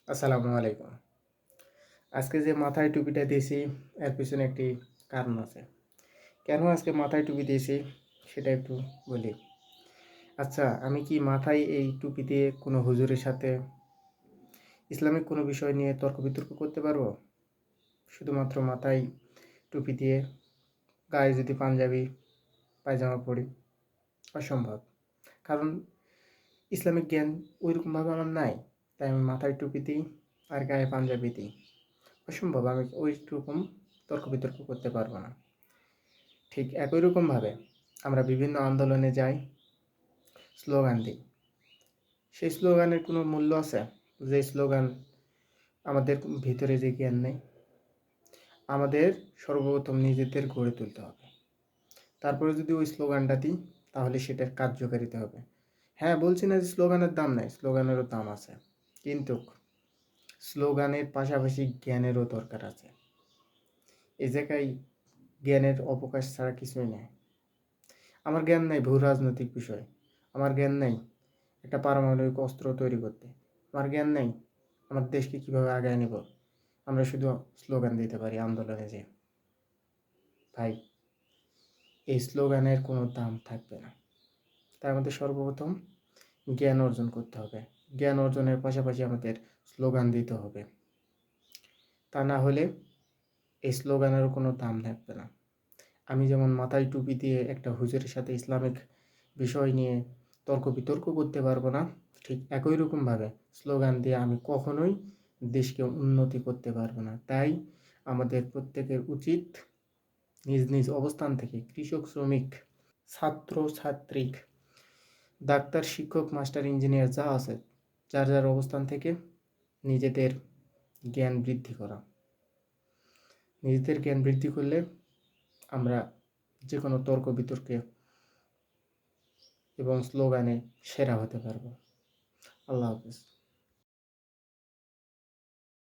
আসসালামু আলাইকুম। আজকে যে মাথায় টুপিটা দিয়েছি এর পিছনে একটি কারণ আছে। কেন আজকে মাথায় টুপি দিয়েছি সেটা একটু বলি। আচ্ছা, আমি কি মাথায় এই টুপি দিয়ে কোনো হুজুরের সাথে ইসলামিক কোনো বিষয় নিয়ে তর্ক-বিতর্ক করতে পারবো? শুধুমাত্র মাথায় টুপি দিয়ে গায়ে যদি পাঞ্জাবি পায়জামা পরি? অসম্ভব। কারণ ইসলামিক জ্ঞান ঐরকমভাবে আমার নাই। তাই আমি মাথায় টুপি দিই আর গায়ে পাঞ্জাবি দিই। অসম্ভব, আমি ওইরকম তর্ক-বিতর্ক করতে পারবো না। ঠিক একই রকমভাবে আমরা বিভিন্ন আন্দোলনে যাই, স্লোগান দিই। সেই স্লোগানের কোনো মূল্য আছে? যে স্লোগান আমাদের ভিতরে যে জ্ঞান নেই, আমাদের সর্বপ্রথম নিজেদের গড়ে তুলতে হবে। তারপরে যদি ওই স্লোগানটা দিই তাহলে সেটার কার্যকারিতা হবে। হ্যাঁ, বলছি না যে স্লোগানের দাম নাই, স্লোগানেরও দাম আছে। কিন্তু স্লোগানের পাশাপাশি জ্ঞানেরও দরকার আছে। এই জায়গায় জ্ঞানের অবকাশ ছাড়া কিছুই নেই। আমার জ্ঞান নাই ভূ রাজনৈতিক বিষয়। আমার জ্ঞান নাই একটা পারমাণবিক অস্ত্র তৈরি করতে। আমার জ্ঞান নেই আমার দেশকে কীভাবে আগায় নেব। আমরা শুধু স্লোগান দিতে পারি আন্দোলনে যেয়ে। ভাই, এই স্লোগানের কোনো দাম থাকবে না। তাই আমাদের সর্বপ্রথম জ্ঞান অর্জন করতে হবে। জ্ঞান অর্জনের পাশাপাশি আমাদের স্লোগান দিতে হবে। তা না হলে এই স্লোগানেরও কোনো দাম থাকবে না। আমি যেমন মাথায় টুপি দিয়ে একটা হুজুরের সাথে ইসলামিক বিষয় নিয়ে তর্ক-বিতর্ক করতে পারবো না, ঠিক একই রকমভাবে স্লোগান দিয়ে আমি কখনোই দেশকে উন্নতি করতে পারবো না। তাই আমাদের প্রত্যেকের উচিত নিজ নিজ অবস্থান থেকে কৃষক, শ্রমিক, ছাত্র, ছাত্রী, ডাক্তার, শিক্ষক, মাস্টার, ইঞ্জিনিয়ার যা আছে যার যার অবস্থান থেকে নিজেদের জ্ঞান বৃদ্ধি করা। নিজেদের জ্ঞান বৃদ্ধি করলে আমরা যে কোনো তর্ক-বিতর্কে এবং স্লোগানে সেরা হতে পারবো। আল্লাহ হাফেজ।